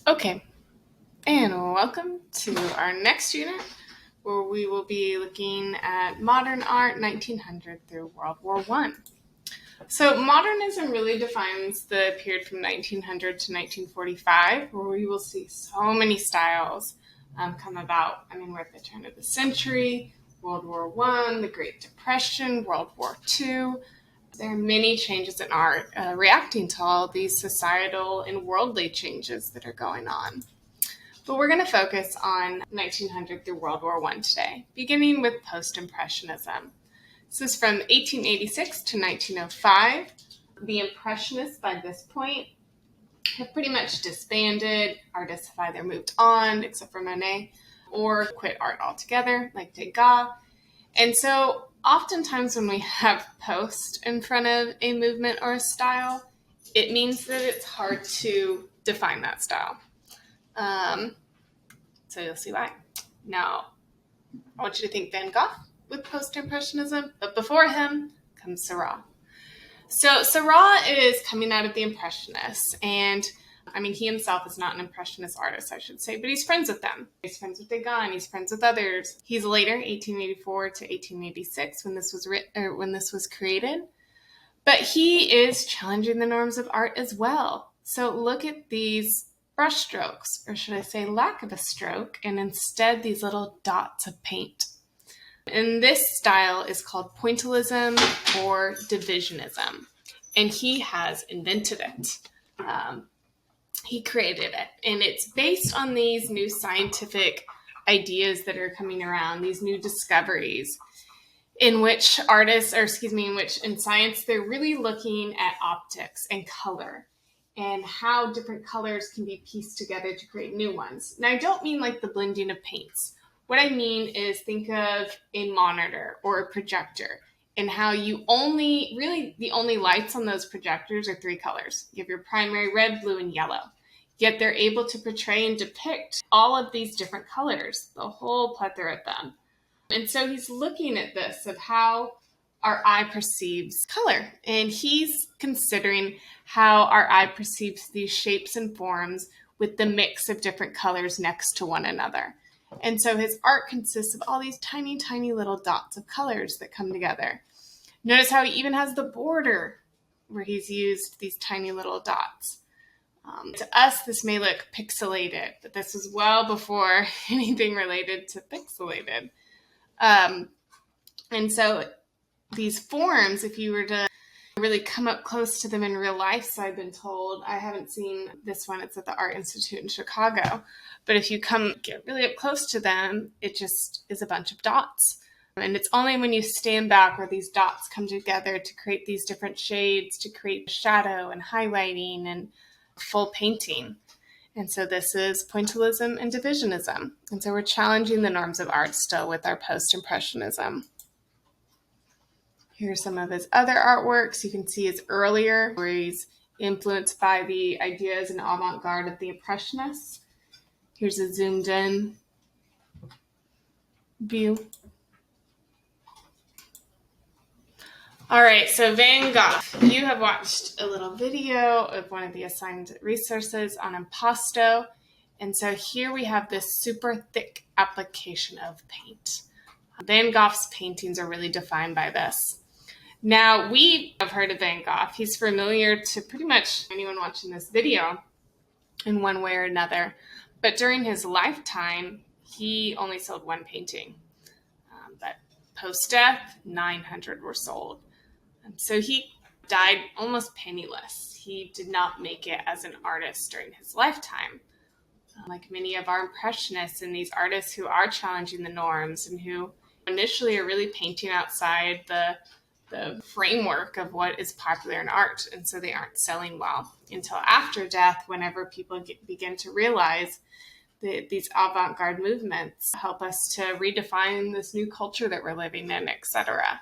Okay, and welcome to our next unit where we will be looking at modern art 1900 through World War One. So modernism really defines the period from 1900 to 1945, where we will see so many styles come about. We're at the turn of the century, World War One, the Great Depression, World War Two. There are many changes in art reacting to all these societal and worldly changes that are going on. But we're going to focus on 1900 through World War I today, beginning with Post-Impressionism. This is from 1886 to 1905. The Impressionists, by this point, have pretty much disbanded. Artists have either moved on, except for Monet, or quit art altogether, like Degas. And so oftentimes when we have post in front of a movement or a style, it means that it's hard to define that style. So you'll see why. Now, I want you to think Van Gogh with Post-Impressionism, but before him comes Seurat. So Seurat is coming out of the Impressionists, and he himself is not an Impressionist artist, I should say, but he's friends with them. He's friends with Degas, and he's friends with others. He's later, 1884 to 1886, when this was created. But he is challenging the norms of art as well. So look at these brush strokes, or should I say lack of a stroke, and instead these little dots of paint. And this style is called pointillism or divisionism, and he has invented it. He created it, and it's based on these new scientific ideas that are coming around, these new discoveries, in which in science, they're really looking at optics and color and how different colors can be pieced together to create new ones. Now, I don't mean like the blending of paints. What I mean is think of a monitor or a projector and how the only lights on those projectors are three colors. You have your primary red, blue, and yellow. Yet they're able to portray and depict all of these different colors, the whole plethora of them. And so he's looking at this of how our eye perceives color. And he's considering how our eye perceives these shapes and forms with the mix of different colors next to one another. And so his art consists of all these tiny, tiny little dots of colors that come together. Notice how he even has the border where he's used these tiny little dots. To us, this may look pixelated, but this was well before anything related to pixelated. And so these forms, if you were to really come up close to them in real life, so I've been told, I haven't seen this one, it's at the Art Institute in Chicago, but if you get really up close to them, it just is a bunch of dots. And it's only when you stand back where these dots come together to create these different shades, to create shadow and highlighting and full painting. And so this is pointillism and divisionism. And so we're challenging the norms of art still with our post-impressionism. Here are some of his other artworks. You can see his earlier, where he's influenced by the ideas and avant-garde of the Impressionists. Here's a zoomed in view. All right, so Van Gogh. You have watched a little video of one of the assigned resources on impasto. And so here we have this super thick application of paint. Van Gogh's paintings are really defined by this. Now, we have heard of Van Gogh. He's familiar to pretty much anyone watching this video in one way or another. But during his lifetime, he only sold one painting. But post-death, 900 were sold. So he died almost penniless. He did not make it as an artist during his lifetime. Like many of our Impressionists and these artists who are challenging the norms and who initially are really painting outside the framework of what is popular in art. And so they aren't selling well until after death, whenever people begin to realize that these avant-garde movements help us to redefine this new culture that we're living in, etc.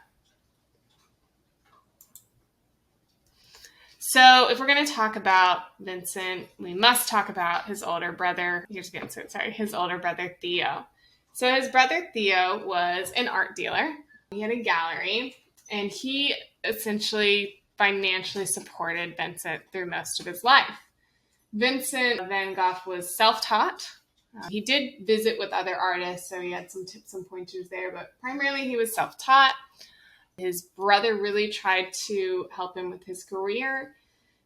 So if we're going to talk about Vincent, we must talk about his older brother. His older brother, Theo. So his brother, Theo, was an art dealer. He had a gallery, and he essentially financially supported Vincent through most of his life. Vincent van Gogh was self-taught. He did visit with other artists, so he had some tips and pointers there, but primarily he was self-taught. His brother really tried to help him with his career.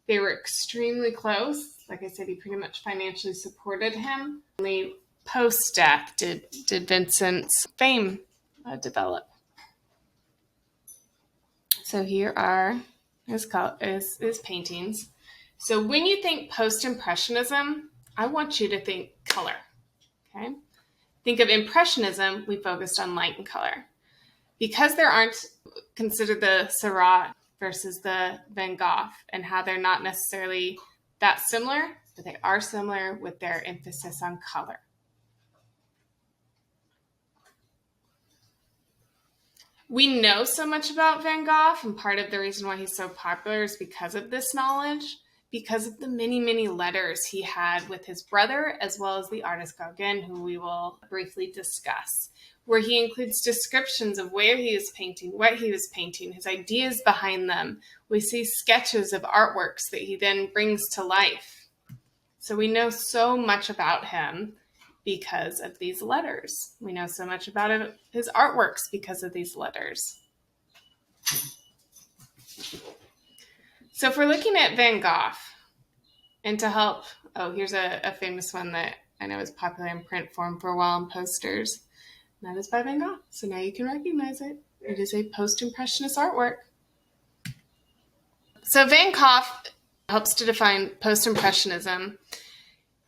They were extremely close. Like I said, he pretty much financially supported him. Only post-death did Vincent's fame develop. So here are his paintings. So when you think post-impressionism, I want you to think color. Okay? Think of impressionism, we focused on light and color. Because there aren't, consider the Seurat versus the Van Gogh and how they're not necessarily that similar, but they are similar with their emphasis on color. We know so much about Van Gogh, and part of the reason why he's so popular is because of this knowledge, because of the many, many letters he had with his brother, as well as the artist Gauguin, who we will briefly discuss, where he includes descriptions of where he was painting, what he was painting, his ideas behind them. We see sketches of artworks that he then brings to life. So we know so much about him because of these letters. We know so much about his artworks because of these letters. So if we're looking at Van Gogh, and to help, here's a famous one that I know is popular in print form for a while in posters. And that is by Van Gogh. So now you can recognize it. It is a post-impressionist artwork. So Van Gogh helps to define post-impressionism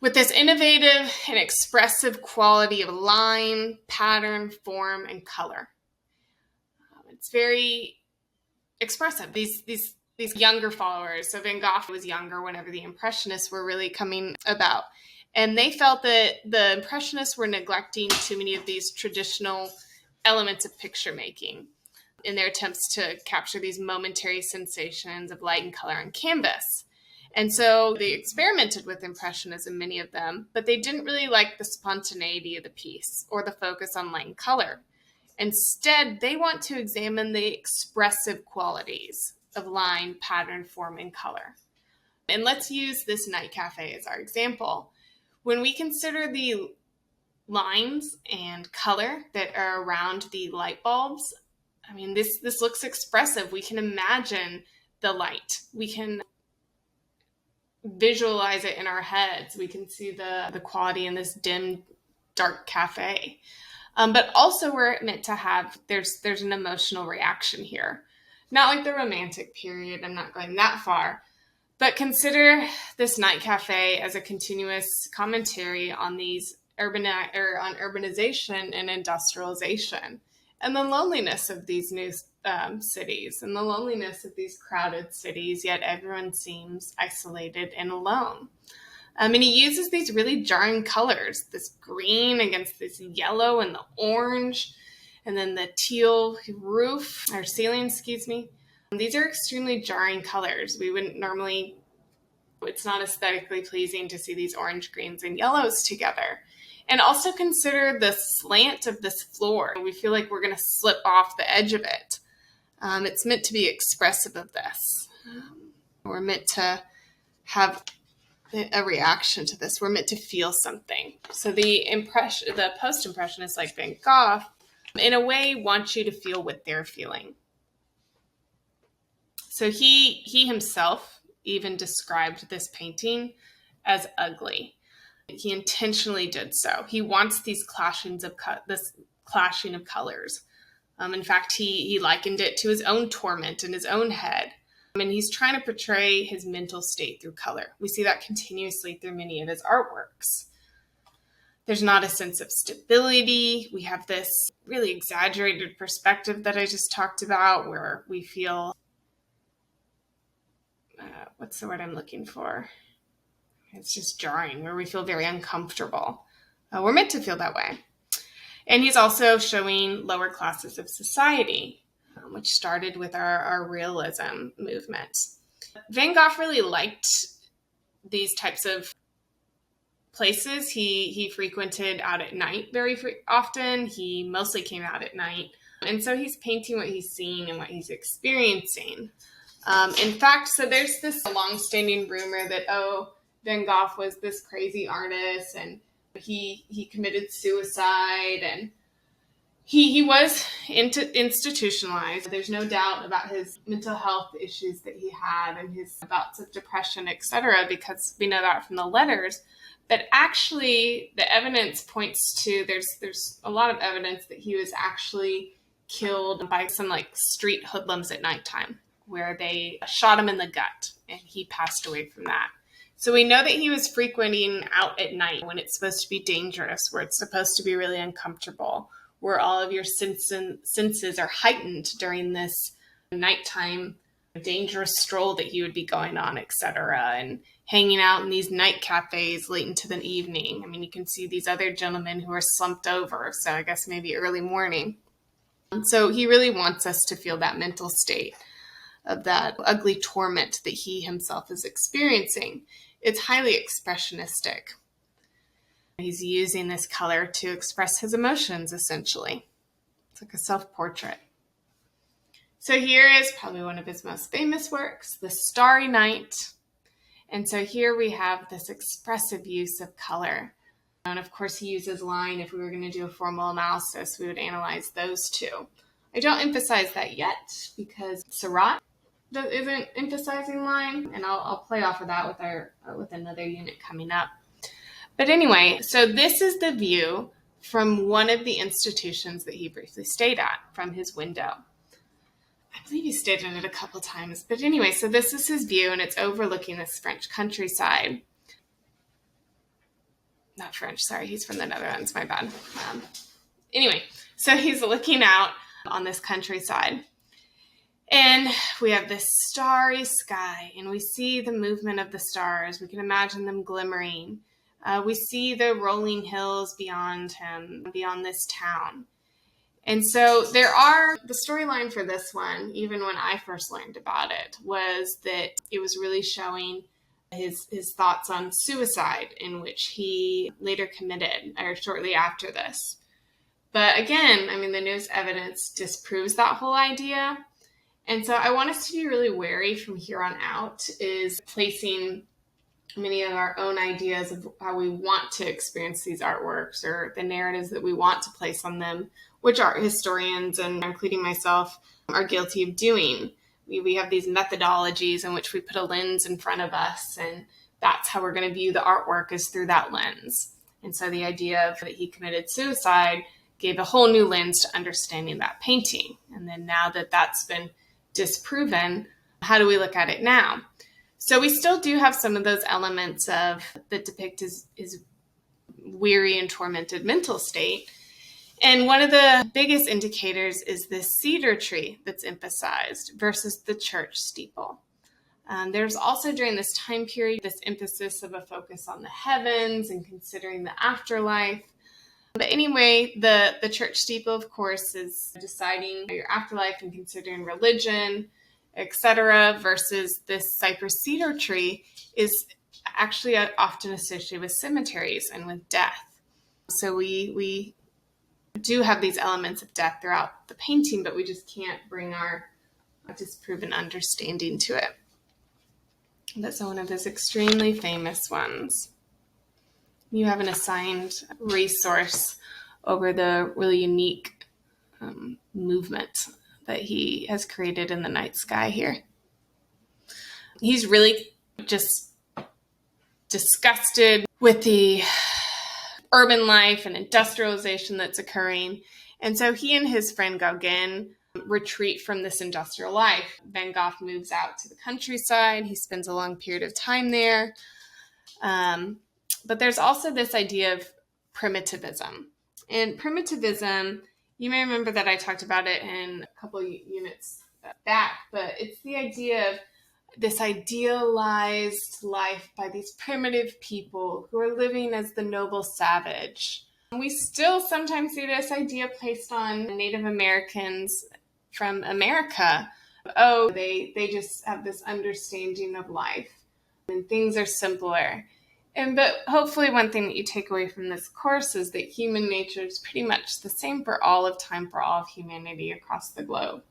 with this innovative and expressive quality of line, pattern, form, and color. It's very expressive. These younger followers, so Van Gogh was younger whenever the Impressionists were really coming about. And they felt that the Impressionists were neglecting too many of these traditional elements of picture making in their attempts to capture these momentary sensations of light and color on canvas. And so they experimented with Impressionism, many of them, but they didn't really like the spontaneity of the piece or the focus on light and color. Instead, they want to examine the expressive qualities of line, pattern, form, and color. And let's use this night cafe as our example. When we consider the lines and color that are around the light bulbs, I mean, this looks expressive. We can imagine the light. We can visualize it in our heads. We can see the quality in this dim, dark cafe. But also we're meant to have, there's an emotional reaction here. Not like the Romantic period, I'm not going that far, but consider this night cafe as a continuous commentary on these on urbanization and industrialization and the loneliness of these new cities and the loneliness of these crowded cities, yet everyone seems isolated and alone. And he uses these really jarring colors, this green against this yellow and the orange, and then the teal ceiling, These are extremely jarring colors. We wouldn't normally, it's not aesthetically pleasing to see these orange, greens, and yellows together. And also consider the slant of this floor. We feel like we're going to slip off the edge of it. It's meant to be expressive of this. We're meant to have a reaction to this. We're meant to feel something. So the post-impressionists like Van Gogh, in a way, want you to feel what they're feeling. So he himself even described this painting as ugly. He intentionally did so. He wants these this clashing of colors. In fact, he likened it to his own torment in his own head. And he's trying to portray his mental state through color. We see that continuously through many of his artworks. There's not a sense of stability. We have this really exaggerated perspective that I just talked about where we feel, what's the word I'm looking for? It's just jarring, where we feel very uncomfortable. We're meant to feel that way. And he's also showing lower classes of society, which started with our realism movement. Van Gogh really liked these types of places. He frequented out at night very often. He mostly came out at night. And so he's painting what he's seeing and what he's experiencing. In fact, so there's this long-standing rumor that, Van Gogh was this crazy artist, and he committed suicide, and he was institutionalized. There's no doubt about his mental health issues that he had and his bouts of depression, etc., because we know that from the letters. But actually, the evidence points to there's a lot of evidence that he was actually killed by some like street hoodlums at nighttime, where they shot him in the gut, and he passed away from that. So we know that he was frequenting out at night when it's supposed to be dangerous, where it's supposed to be really uncomfortable, where all of your senses are heightened during this nighttime dangerous stroll that he would be going on, etc., and hanging out in these night cafes late into the evening. I mean, you can see these other gentlemen who are slumped over, so I guess maybe early morning. And so he really wants us to feel that mental state of that ugly torment that he himself is experiencing. It's highly expressionistic. He's using this color to express his emotions, essentially. It's like a self-portrait. So here is probably one of his most famous works, The Starry Night. And so here we have this expressive use of color. And of course, he uses line. If we were going to do a formal analysis, we would analyze those two. I don't emphasize that yet because Seurat isn't emphasizing line, and I'll play off of that with another unit coming up. But anyway, so this is the view from one of the institutions that he briefly stayed at from his window. I believe he stayed in it a couple times. But anyway, so this is his view, and it's overlooking this French countryside. Not French, sorry, he's from the Netherlands, my bad. Anyway, so he's looking out on this countryside. And we have this starry sky, and we see the movement of the stars. We can imagine them glimmering. We see the rolling hills beyond him, beyond this town. And so the storyline for this one, even when I first learned about it, was that it was really showing his thoughts on suicide, in which he later committed, or shortly after this. But again, I mean, the newest evidence disproves that whole idea. And so I want us to be really wary from here on out is placing many of our own ideas of how we want to experience these artworks or the narratives that we want to place on them, which art historians, and including myself, are guilty of doing. We have these methodologies in which we put a lens in front of us, and that's how we're going to view the artwork, is through that lens. And so the idea of that he committed suicide gave a whole new lens to understanding that painting. And then now that that's been disproven, how do we look at it now? So we still do have some of those elements of that depict his weary and tormented mental state. And one of the biggest indicators is this cedar tree that's emphasized versus the church steeple. There's also, during this time period, this emphasis of a focus on the heavens and considering the afterlife. But anyway, the church steeple, of course, is deciding your afterlife and considering religion, etc., versus this cypress cedar tree is actually often associated with cemeteries and with death. So we do have these elements of death throughout the painting, but we just can't bring our disproven understanding to it. That's one of his extremely famous ones. You have an assigned resource over the really unique movement that he has created in the night sky here. He's really just disgusted with the urban life and industrialization that's occurring. And so he and his friend Gauguin retreat from this industrial life. Van Gogh moves out to the countryside. He spends a long period of time there. But there's also this idea of primitivism. And primitivism, you may remember that I talked about it in a couple of units back, but it's the idea of this idealized life by these primitive people who are living as the noble savage. We still sometimes see this idea placed on Native Americans from America. Oh, they just have this understanding of life and things are simpler. But hopefully one thing that you take away from this course is that human nature is pretty much the same for all of time, for all of humanity across the globe,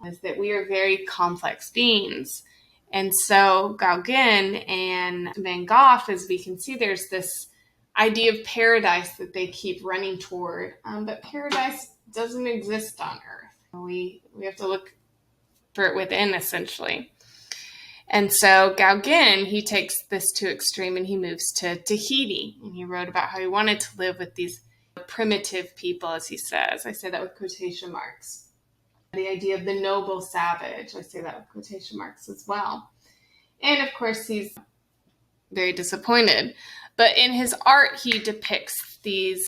is that we are very complex beings. And so Gauguin and Van Gogh, as we can see, there's this idea of paradise that they keep running toward. But paradise doesn't exist on Earth. We have to look for it within, essentially. And so Gauguin, he takes this to extreme and he moves to Tahiti. And he wrote about how he wanted to live with these primitive people, as he says. I say that with quotation marks. The idea of the noble savage, I say that with quotation marks as well. And of course, he's very disappointed. But in his art, he depicts these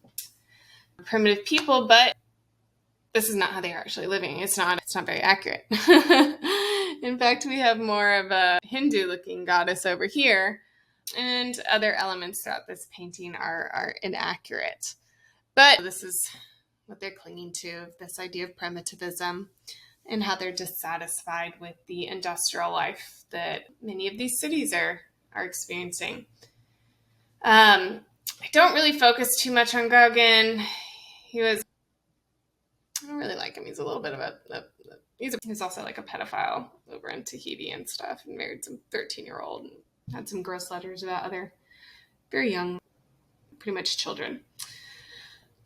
primitive people, but this is not how they are actually living. It's not very accurate. In fact, we have more of a Hindu-looking goddess over here, and other elements throughout this painting are inaccurate. But this is what they're clinging to, this idea of primitivism and how they're dissatisfied with the industrial life that many of these cities are experiencing. I don't really focus too much on Gauguin. I don't really like him. He's a little bit of he's also like a pedophile over in Tahiti and stuff, and married some 13-year-old and had some gross letters about other very young, pretty much children.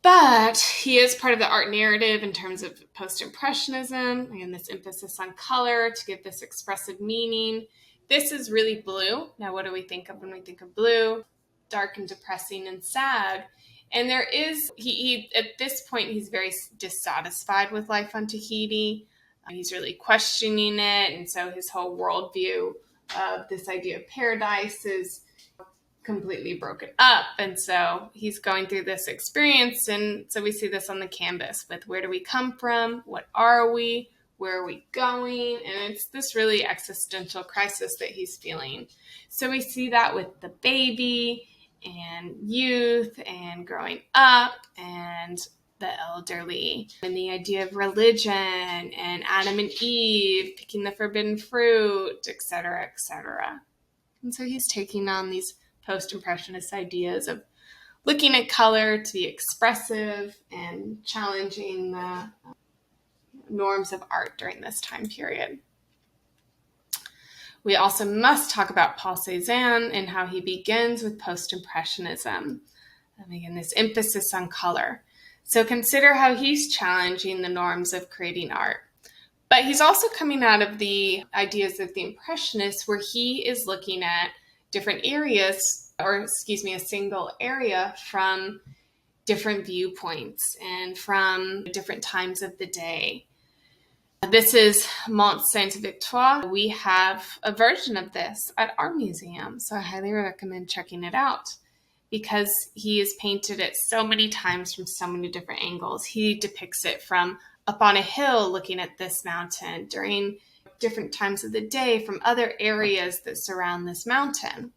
But he is part of the art narrative in terms of post-impressionism, and this emphasis on color to give this expressive meaning. This is really blue. Now, what do we think of when we think of blue? Dark and depressing and sad. And there is, he at this point, he's very dissatisfied with life on Tahiti. He's really questioning it. And so his whole worldview of this idea of paradise is completely broken up. And so he's going through this experience. And so we see this on the canvas with where do we come from? What are we? Where are we going? And it's this really existential crisis that he's feeling. So we see that with the baby and youth and growing up and the elderly and the idea of religion and Adam and Eve picking the forbidden fruit, etc., etc. And so he's taking on these post-impressionist ideas of looking at color to be expressive and challenging the norms of art during this time period. We also must talk about Paul Cézanne and how he begins with post-impressionism. And again, this emphasis on color. So consider how he's challenging the norms of creating art. But he's also coming out of the ideas of the Impressionists, where he is looking at different areas, a single area from different viewpoints and from different times of the day. This is Mont Sainte-Victoire. We have a version of this at our museum, so I highly recommend checking it out because he is painted it so many times from so many different angles. He depicts it from up on a hill looking at this mountain during different times of the day from other areas that surround this mountain.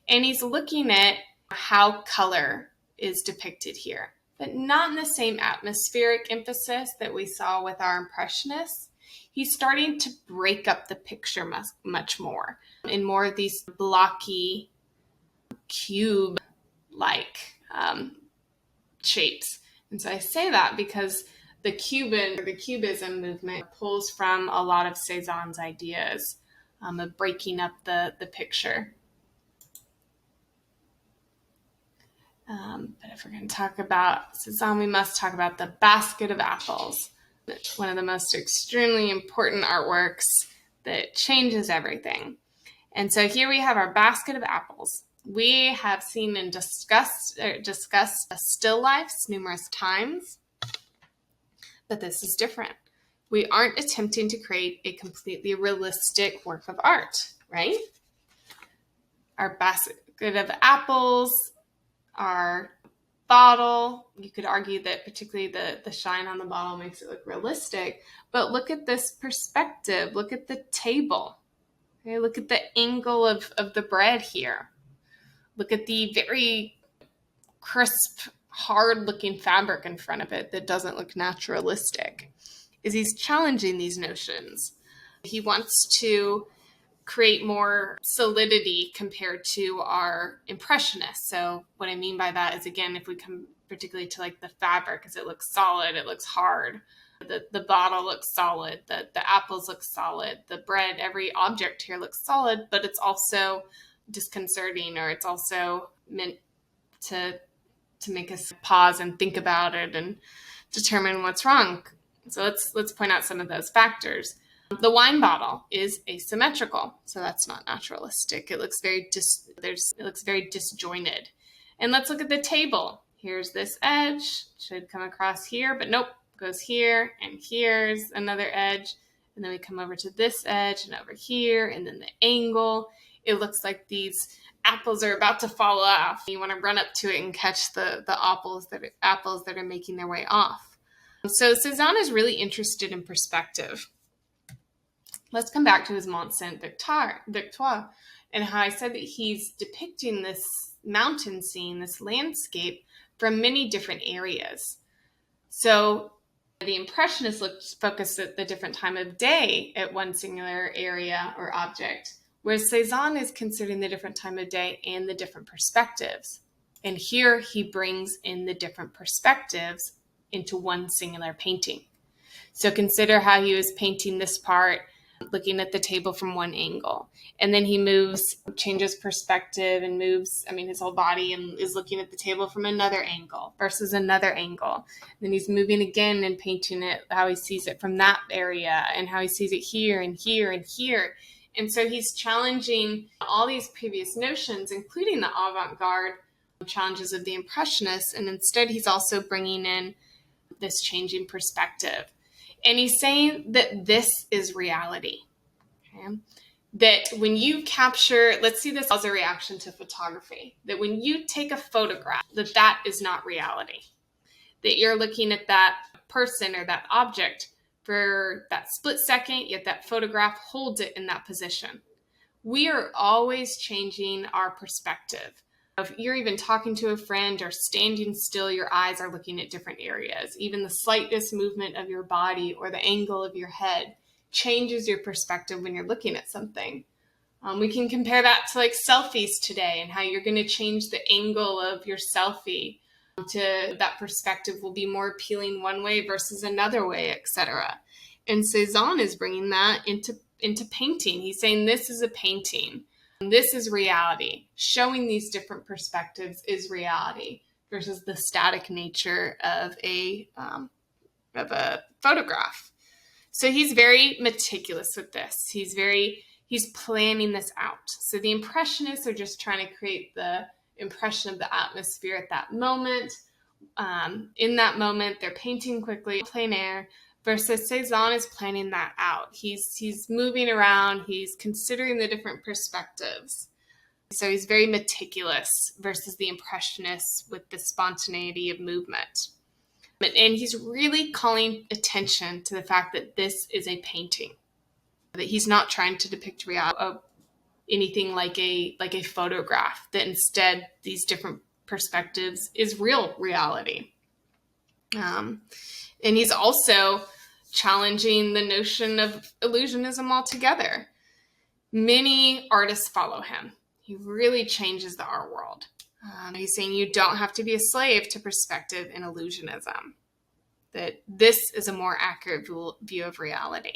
And he's looking at how color is depicted here, but not in the same atmospheric emphasis that we saw with our Impressionists. He's starting to break up the picture much more in more of these blocky, cube-like shapes. And so I say that because the Cubism movement pulls from a lot of Cézanne's ideas of breaking up the picture. But if we're going to talk about Cézanne, we must talk about the Basket of Apples. One of the most extremely important artworks that changes everything. And so here we have our Basket of Apples. We have seen and discussed still lifes numerous times, but this is different. We aren't attempting to create a completely realistic work of art, right? Our Basket of Apples, our bottle, you could argue that particularly the shine on the bottle makes it look realistic, but look at this perspective. Look at the table. Okay, look at the angle of the bread here. Look at the very crisp, hard-looking fabric in front of it that doesn't look naturalistic. He's challenging these notions. He wants to create more solidity compared to our Impressionists. So what I mean by that is, again, if we come particularly to like the fabric, as it looks solid, it looks hard. The bottle looks solid, the apples look solid, the bread, every object here looks solid, but it's also disconcerting, or it's also meant to make us pause and think about it and determine what's wrong. So let's point out some of those factors. The wine bottle is asymmetrical, so that's not naturalistic. It looks very disjointed. And let's look at the table. Here's this edge, should come across here, but nope, goes here, and here's another edge, and then we come over to this edge and over here, and then the angle. It looks like these apples are about to fall off. You want to run up to it and catch the apples that are making their way off. So Cézanne is really interested in perspective. Let's come back to his Mont Sainte-Victoire and how I said that he's depicting this mountain scene, this landscape, from many different areas. So the Impressionists focused at the different time of day at one singular area or object, whereas Cézanne is considering the different time of day and the different perspectives. And here he brings in the different perspectives into one singular painting. So consider how he was painting this part, looking at the table from one angle. And then he changes perspective and moves, his whole body, and is looking at the table from another angle versus another angle. And then he's moving again and painting it, how he sees it from that area and how he sees it here and here and here. And so he's challenging all these previous notions, including the avant-garde challenges of the Impressionists. And instead, he's also bringing in this changing perspective. And he's saying that this is reality. Okay? That when you capture, let's see this as a reaction to photography, that when you take a photograph, that is not reality. That you're looking at that person or that object for that split second, yet that photograph holds it in that position. We are always changing our perspective. If you're even talking to a friend or standing still, your eyes are looking at different areas. Even the slightest movement of your body or the angle of your head changes your perspective when you're looking at something. We can compare that to like selfies today and how you're going to change the angle of your selfie to that perspective will be more appealing one way versus another way, etc. And Cézanne is bringing that into painting. He's saying this is a painting. This is reality. Showing these different perspectives is reality versus the static nature of a photograph. So he's very meticulous with this. He's planning this out. So the Impressionists are just trying to create the impression of the atmosphere at that moment. In that moment, they're painting quickly, plein air. Versus Cézanne is planning that out. He's moving around. He's considering the different perspectives. So he's very meticulous versus the Impressionists with the spontaneity of movement. And he's really calling attention to the fact that this is a painting. That he's not trying to depict reality, anything like a photograph. That instead, these different perspectives is real reality. And he's also challenging the notion of illusionism altogether. Many artists follow him. He really changes the art world. He's saying you don't have to be a slave to perspective and illusionism. That this is a more accurate view of reality.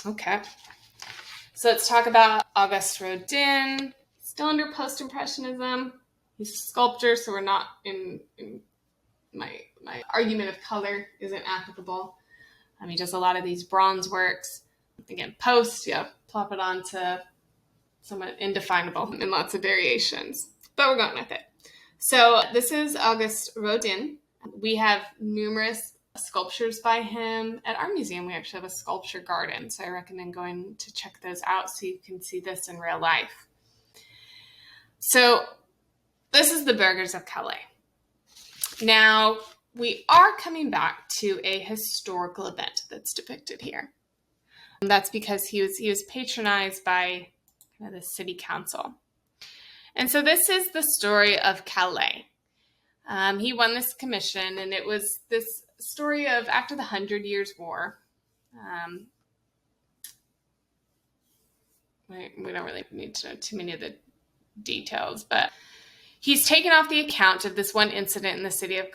Okay. So let's talk about Auguste Rodin. Still under post-impressionism. He's a sculptor, so we're not in my argument of color isn't applicable. He does a lot of these bronze works. Again, plop it onto somewhat indefinable in lots of variations. But we're going with it. So this is Auguste Rodin. We have numerous sculptures by him. At our museum, we actually have a sculpture garden, so I recommend going to check those out so you can see this in real life. So this is the Burghers of Calais. Now, we are coming back to a historical event that's depicted here. And that's because he was patronized by the city council. And so this is the story of Calais. He won this commission, and it was this story of after the 100 Years' War. We don't really need to know too many of the details, but He's taken off the account of this one incident in the city of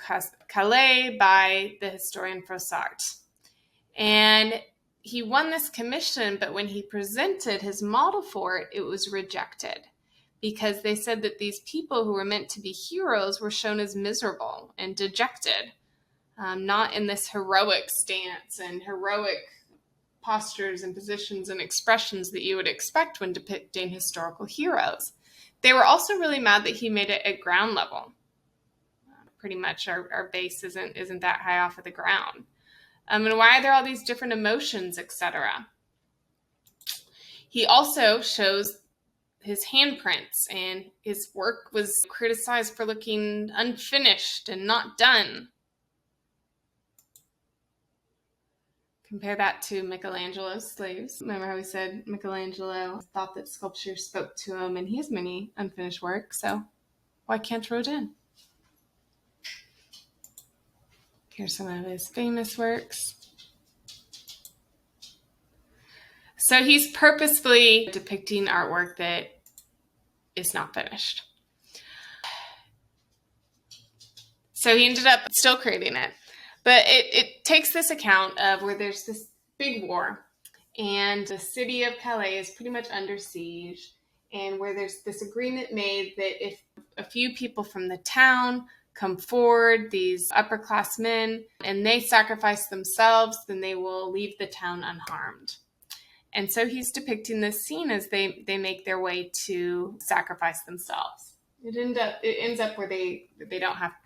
Calais by the historian Froissart. And he won this commission, but when he presented his model for it, it was rejected because they said that these people who were meant to be heroes were shown as miserable and dejected, not in this heroic stance and heroic postures and positions and expressions that you would expect when depicting historical heroes. They were also really mad that he made it at ground level. Pretty much our base isn't that high off of the ground. And why are there all these different emotions, etc.? He also shows his handprints, and his work was criticized for looking unfinished and not done. Compare that to Michelangelo's slaves. Remember how we said Michelangelo thought that sculpture spoke to him, and he has many unfinished work, so why can't Rodin? Here's some of his famous works. So he's purposefully depicting artwork that is not finished. So he ended up still creating it. But it takes this account of where there's this big war, and the city of Calais is pretty much under siege, and where there's this agreement made that if a few people from the town come forward, these upper class men, and they sacrifice themselves, then they will leave the town unharmed. And so he's depicting this scene as they make their way to sacrifice themselves. It ends up where they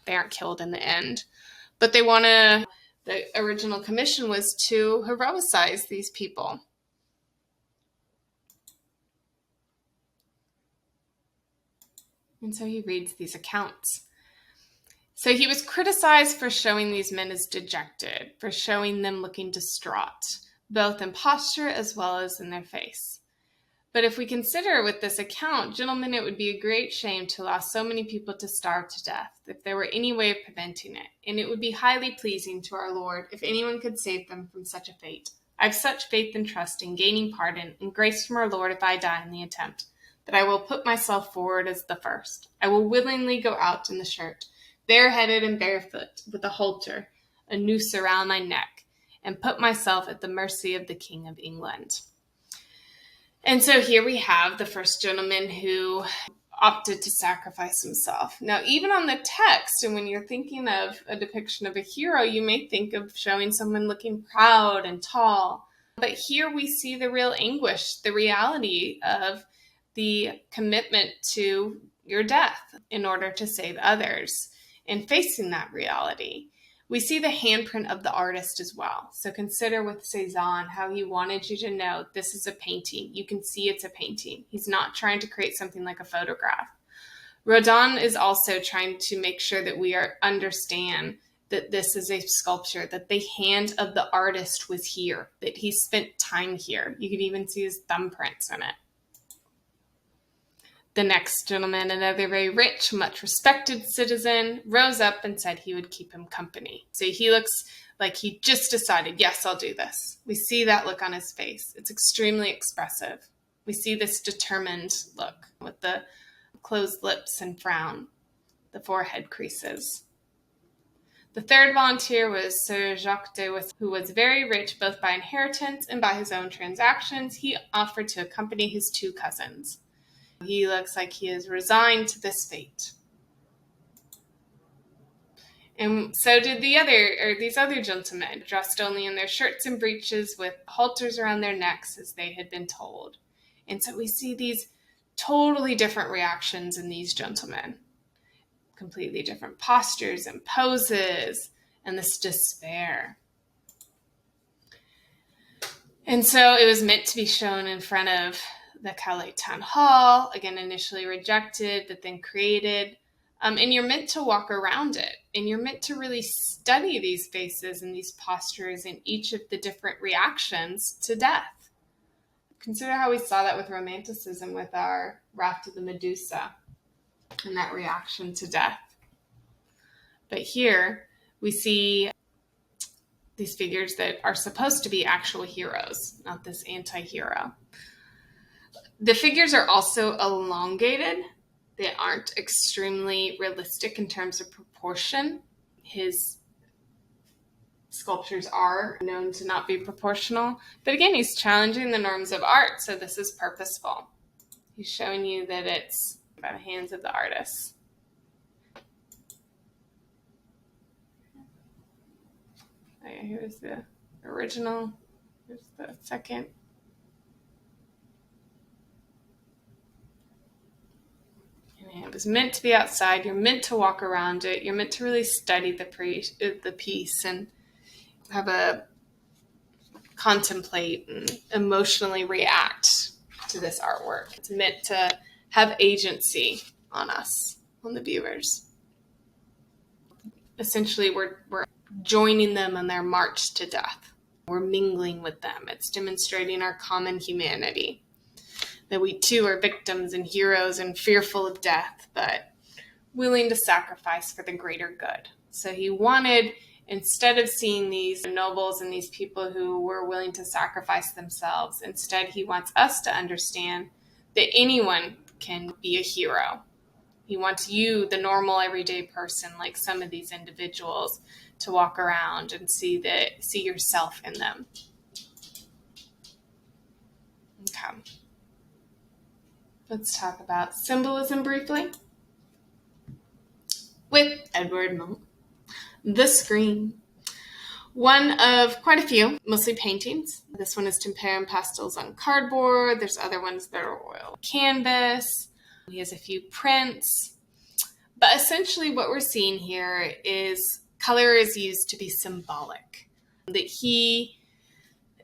aren't killed in the end. But the original commission was to heroicize these people. And so he reads these accounts. So he was criticized for showing these men as dejected, for showing them looking distraught, both in posture as well as in their face. But if we consider with this account, gentlemen, it would be a great shame to allow so many people to starve to death, if there were any way of preventing it. And it would be highly pleasing to our Lord if anyone could save them from such a fate. I have such faith and trust in gaining pardon and grace from our Lord if I die in the attempt, that I will put myself forward as the first. I will willingly go out in the shirt, bareheaded and barefoot, with a halter, a noose around my neck, and put myself at the mercy of the King of England. And so here we have the first gentleman who opted to sacrifice himself. Now, even on the text, and when you're thinking of a depiction of a hero, you may think of showing someone looking proud and tall. But here we see the real anguish, the reality of the commitment to your death in order to save others, and facing that reality. We see the handprint of the artist as well. So consider with Cézanne how he wanted you to know this is a painting. You can see it's a painting. He's not trying to create something like a photograph. Rodin is also trying to make sure that we understand that this is a sculpture, that the hand of the artist was here, that he spent time here. You could even see his thumbprints in it. The next gentleman, another very rich, much respected citizen, rose up and said he would keep him company. So he looks like he just decided, yes, I'll do this. We see that look on his face. It's extremely expressive. We see this determined look with the closed lips and frown, the forehead creases. The third volunteer was Sir Jacques de Wissem, who was very rich both by inheritance and by his own transactions. He offered to accompany his two cousins. He looks like he is resigned to this fate. And so did these other gentlemen, dressed only in their shirts and breeches with halters around their necks as they had been told. And so we see these totally different reactions in these gentlemen. Completely different postures and poses, and this despair. And so it was meant to be shown in front of the Calais Town Hall, again, initially rejected, but then created. And you're meant to walk around it, and you're meant to really study these faces and these postures and each of the different reactions to death. Consider how we saw that with Romanticism with our Raft of the Medusa and that reaction to death. But here we see these figures that are supposed to be actual heroes, not this anti-hero. The figures are also elongated. They aren't extremely realistic in terms of proportion. His sculptures are known to not be proportional. But again, he's challenging the norms of art, so this is purposeful. He's showing you that it's by the hands of the artists. Okay, here's the original. Here's the second. And it was meant to be outside. You're meant to walk around it. You're meant to really study the piece and have a contemplate and emotionally react to this artwork. It's meant to have agency on us, on the viewers. Essentially, we're joining them on their march to death. We're mingling with them. It's demonstrating our common humanity, that we too are victims and heroes and fearful of death, but willing to sacrifice for the greater good. So he wanted, instead of seeing these nobles and these people who were willing to sacrifice themselves, instead he wants us to understand that anyone can be a hero. He wants you, the normal everyday person, like some of these individuals, to walk around and see yourself in them. Okay. Let's talk about symbolism briefly. With Edward Munch. The Screen. One of quite a few, mostly paintings. This one is tempera and pastels on cardboard. There's other ones that are oil canvas. He has a few prints. But essentially what we're seeing here is color is used to be symbolic. That he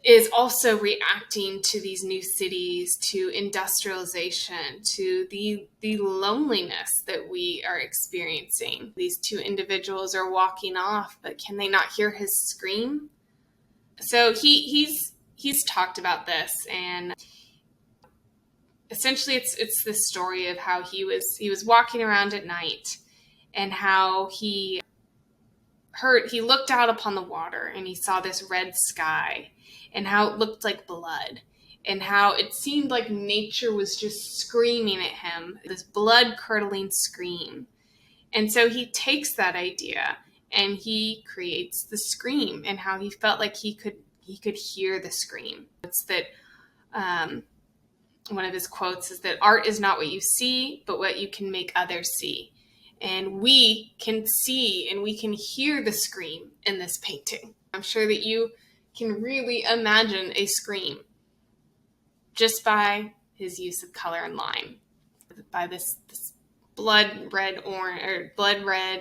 is also reacting to these new cities, to industrialization, to the loneliness that we are experiencing. These two individuals are walking off, but can they not hear his scream? So he's talked about this, and essentially it's this story of how he was walking around at night, and how he looked out upon the water and he saw this red sky, and how it looked like blood, and how it seemed like nature was just screaming at him, this blood-curdling scream. And so he takes that idea and he creates the scream, and how he felt like he could hear the scream. It's that one of his quotes is that art is not what you see, but what you can make others see. And we can see and we can hear the scream in this painting. I'm sure that you can really imagine a scream just by his use of color and line, by this blood red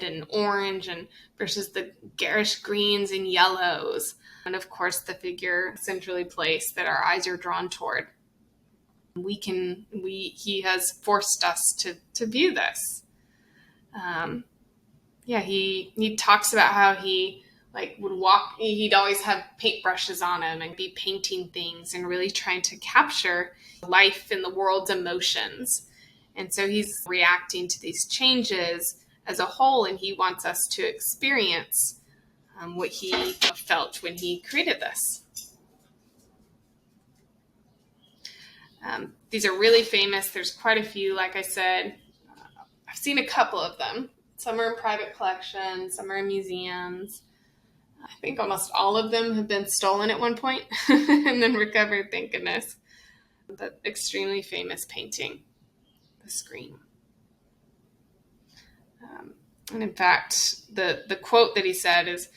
and orange, and versus the garish greens and yellows, and of course the figure centrally placed that our eyes are drawn toward. He has forced us to view this. He talks about how he would walk, he'd always have paintbrushes on him and be painting things and really trying to capture life in the world's emotions. And so he's reacting to these changes as a whole, and he wants us to experience what he felt when he created this. These are really famous. There's quite a few, like I said. I've seen a couple of them. Some are in private collections, some are in museums. I think almost all of them have been stolen at one point and then recovered, thank goodness. But extremely famous painting, The Scream. And in fact, the quote that he said is,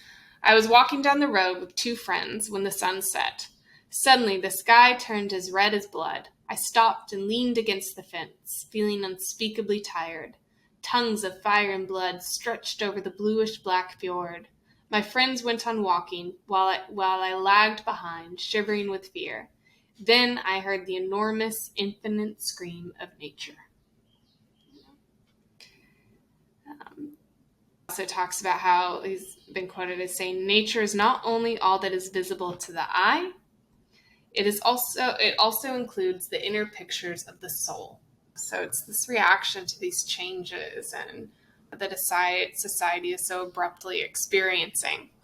"I was walking down the road with two friends when the sun set. Suddenly the sky turned as red as blood. I stopped and leaned against the fence, feeling unspeakably tired. Tongues of fire and blood stretched over the bluish-black fjord. My friends went on walking, while I lagged behind, shivering with fear. Then I heard the enormous, infinite scream of nature." Also talks about how he's been quoted as saying, "Nature is not only all that is visible to the eye, it also includes the inner pictures of the soul." So it's this reaction to these changes and that society is so abruptly experiencing.